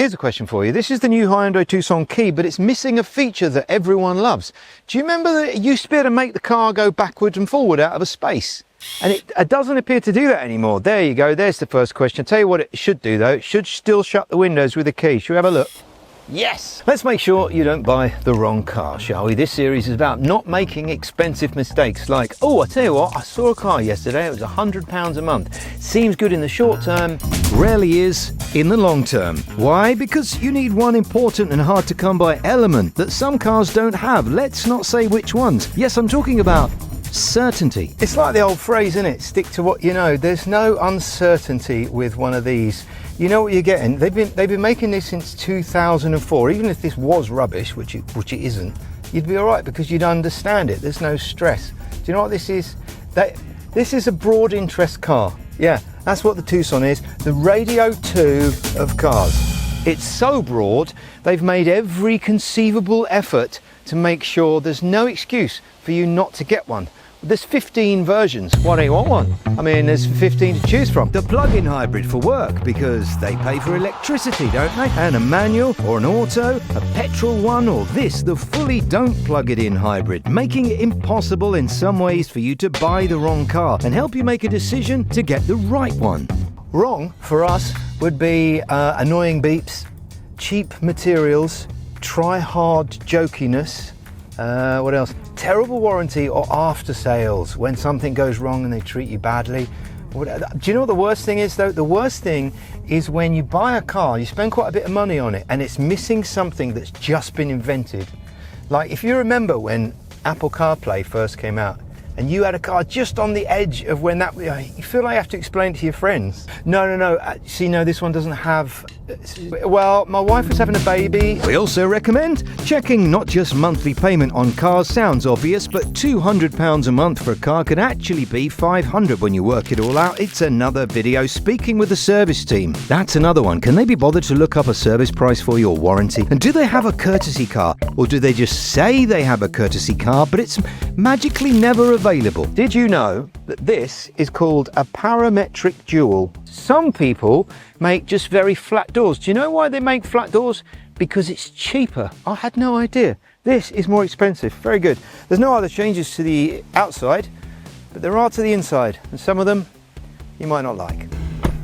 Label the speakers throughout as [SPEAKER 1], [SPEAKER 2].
[SPEAKER 1] Here's a question for you. This is the new Hyundai Tucson Key, but it's missing a feature that everyone loves. Do you remember that it used to be able to make the car go backwards and forward out of a space? And it doesn't appear to do that anymore. There you go. There's the first question. I'll tell you what it should do though. It should still shut the windows with the key. Should we have a look? Yes! Let's make sure you don't buy the wrong car, shall we? This series is about not making expensive mistakes like, oh, I tell you what, I saw a car yesterday, it was £100 a month. Seems good in the short term, rarely is in the long term. Why? Because you need one important and hard to come by element that some cars don't have. Let's not say which ones. Yes, I'm talking about certainty. It's like the old phrase, isn't it? Stick to what you know. There's no uncertainty with one of these. You know what you're getting. They've been making this since 2004. Even if this was rubbish, which it isn't, you'd be all right because you'd understand it. There's no stress. Do you know what this is? This is a broad interest car. Yeah, that's what the Tucson is. The Radio 2 of cars. It's so broad, they've made every conceivable effort to make sure there's no excuse for you not to get one. There's 15 versions. Why don't you want one? I mean, there's 15 to choose from. The plug-in hybrid for work, because they pay for electricity, don't they? And a manual or an auto, a petrol one, or this, the fully don't plug it in hybrid, making it impossible in some ways for you to buy the wrong car and help you make a decision to get the right one. Wrong for us would be annoying beeps, cheap materials, try-hard jokiness, what else? Terrible warranty or after sales when something goes wrong and they treat you badly. Do you know what the worst thing is though? The worst thing is when you buy a car, you spend quite a bit of money on it and it's missing something that's just been invented. Like if you remember when Apple CarPlay first came out and you had a car just on the edge of when that, you feel like you have to explain it to your friends. No, see, no, this one doesn't have, well, my wife was having a baby. We also recommend checking not just monthly payment on cars. Sounds obvious, but £200 a month for a car could actually be $500 when you work it all out. It's another video. Speaking with the service team, that's another one. Can they be bothered to look up a service price for your warranty? And do they have a courtesy car? Or do they just say they have a courtesy car, but it's magically never available? Did you know that this is called a parametric dual? Some people make just very flat doors. Do you know why they make flat doors? Because it's cheaper. I had no idea. This is more expensive. Very good. There's no other changes to the outside, but there are to the inside, and some of them you might not like.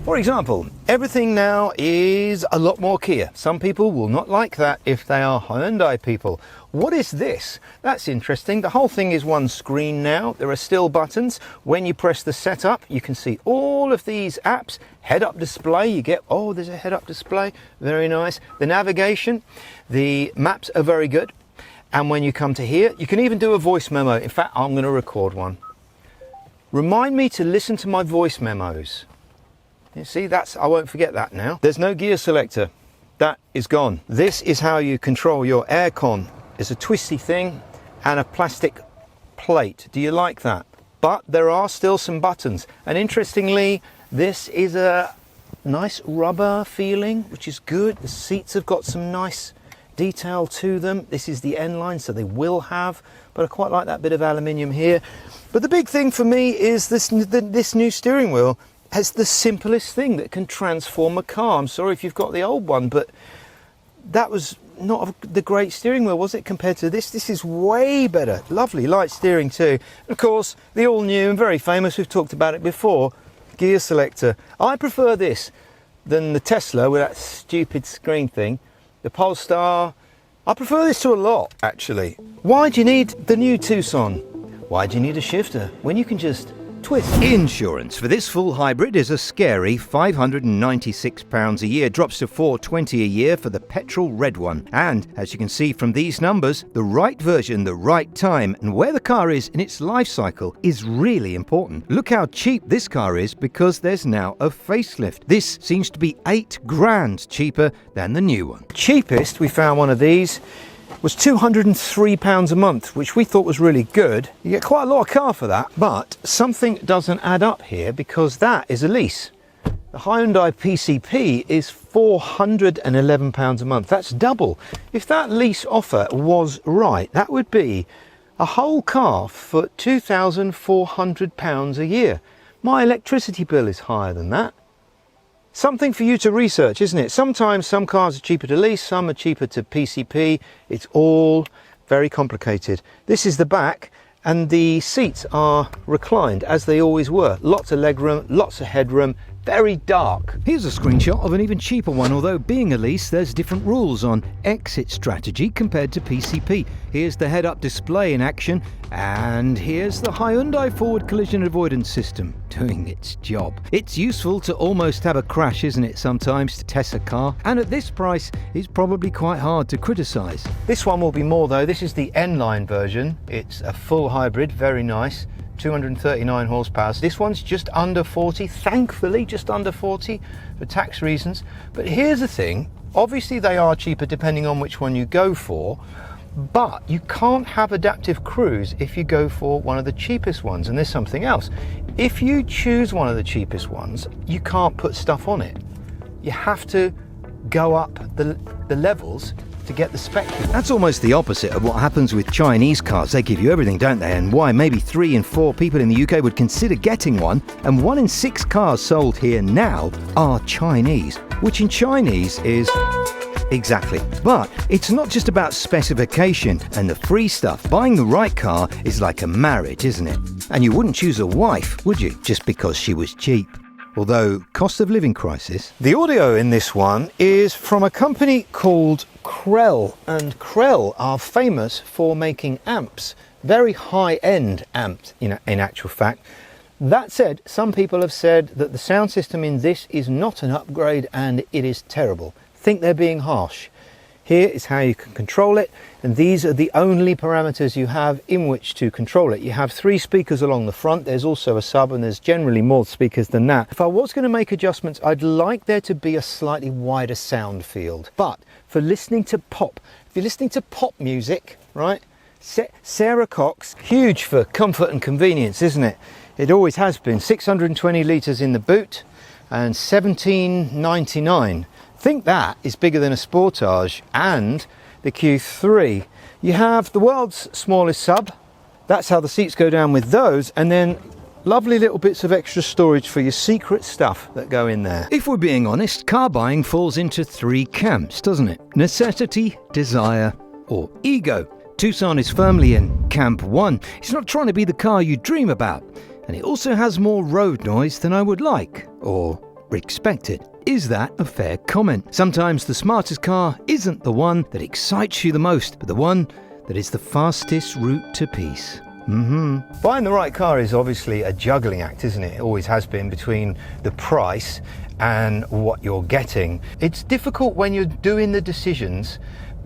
[SPEAKER 1] For example, everything now is a lot more Kia. Some people will not like that if they are Hyundai people. What is this? That's interesting. The whole thing is one screen now. There are still buttons. When you press the setup, you can see all of these apps. Head-up display, you get, oh, there's a head-up display. Very nice. The navigation, the maps are very good. And when you come to here, you can even do a voice memo. In fact, I'm going to record one. Remind me to listen to my voice memos. You see, I won't forget that now. There's no gear selector. That is gone. This is how you control your aircon. It's a twisty thing and a plastic plate. Do you like that? But there are still some buttons. And interestingly, this is a nice rubber feeling, which is good. The seats have got some nice detail to them. This is the N line, so they will have, but I quite like that bit of aluminium here. But the big thing for me is this new steering wheel has the simplest thing that can transform a car. I'm sorry if you've got the old one, but that was not the great steering wheel, was it, compared to this? This is way better. Lovely light steering too. Of course, the all new and very famous, we've talked about it before, gear selector. I prefer this than the Tesla with that stupid screen thing. The Polestar, I prefer this to a lot, actually. Why do you need the new Tucson? Why do you need a shifter when you can just twist? Insurance for this full hybrid is a scary £596 a year, drops to $420 a year for the petrol red one. And as you can see from these numbers, the right version, the right time, and where the car is in its life cycle is really important. Look how cheap this car is because there's now a facelift. This seems to be £8,000 cheaper than the new one. Cheapest, we found one of these, was £203 a month, which we thought was really good. You get quite a lot of car for that, but something doesn't add up here because that is a lease. The Hyundai PCP is £411 a month. That's double. If that lease offer was right, that would be a whole car for £2,400 a year. My electricity bill is higher than that. Something for you to research, isn't it? Sometimes some cars are cheaper to lease, some are cheaper to PCP. It's all very complicated. This is the back, and the seats are reclined as they always were. Lots of legroom, lots of headroom, very dark. Here's a screenshot of an even cheaper one, although being a lease there's different rules on exit strategy compared to PCP. Here's the head-up display in action, and here's the Hyundai forward collision avoidance system doing its job. It's useful to almost have a crash, isn't it, sometimes, to test a car, and at this price it's probably quite hard to criticise. This one will be more though. This is the N-Line version. It's a full hybrid, very nice. 239 horsepower. This one's just under 40, thankfully just under 40 for tax reasons. But here's the thing, obviously they are cheaper depending on which one you go for, but you can't have adaptive cruise if you go for one of the cheapest ones. And there's something else. If you choose one of the cheapest ones, you can't put stuff on it. You have to go up the levels to get the spec. That's almost the opposite of what happens with Chinese cars. They give you everything, don't they? And why maybe 3 in 4 people in the UK would consider getting one, and 1 in 6 cars sold here now are Chinese, which in Chinese is exactly. But it's not just about specification and the free stuff. Buying the right car is like a marriage, isn't it? And you wouldn't choose a wife, would you, just because she was cheap? Although, cost of living crisis. The audio in this one is from a company called Krell, and Krell are famous for making amps, very high-end amps, in actual fact. That said, some people have said that the sound system in this is not an upgrade and it is terrible. Think they're being harsh. Here is how you can control it, and these are the only parameters you have in which to control it. You have 3 speakers along the front, there's also a sub, and there's generally more speakers than that. If I was going to make adjustments, I'd like there to be a slightly wider sound field. But for listening to pop, if you're listening to pop music, right, Sarah Cox, huge for comfort and convenience, isn't it? It always has been. 620 litres in the boot and $17.99. Think that is bigger than a Sportage and the Q3. You have the world's smallest sub. That's how the seats go down with those, and then lovely little bits of extra storage for your secret stuff that go in there. If we're being honest, car buying falls into 3 camps, doesn't it? Necessity, desire, or ego. Tucson is firmly in camp 1. It's not trying to be the car you dream about, and it also has more road noise than I would like, or expected. Is that a fair comment? Sometimes the smartest car isn't the one that excites you the most, but the one that is the fastest route to peace. Buying the right car is obviously a juggling act, isn't it? It always has been, between the price and what you're getting. It's difficult when you're doing the decisions.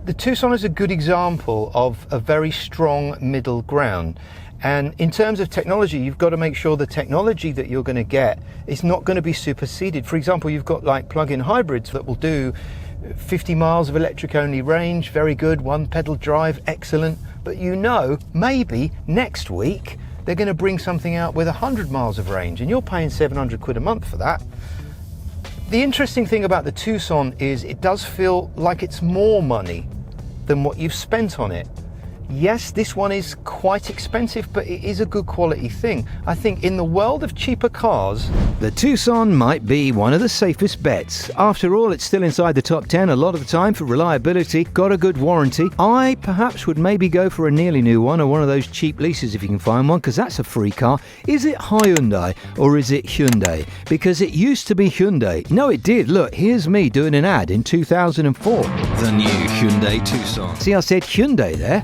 [SPEAKER 1] The Tucson is a good example of a very strong middle ground. And in terms of technology, you've got to make sure the technology that you're going to get is not going to be superseded. For example, you've got like plug-in hybrids that will do 50 miles of electric-only range, very good, 1-pedal drive, excellent. But maybe next week they're going to bring something out with 100 miles of range, and you're paying 700 quid a month for that. The interesting thing about the Tucson is it does feel like it's more money than what you've spent on it. Yes, this one is quite expensive, but it is a good quality thing. I think in the world of cheaper cars, the Tucson might be one of the safest bets. After all, it's still inside the top 10 a lot of the time for reliability, got a good warranty. I perhaps would maybe go for a nearly new one, or one of those cheap leases if you can find one, because that's a free car. Is it Hyundai or is it Hyundai? Because it used to be Hyundai. No, it did. Look, here's me doing an ad in 2004. The new Hyundai Tucson. See, I said Hyundai there.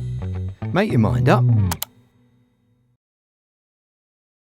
[SPEAKER 1] Make your mind up.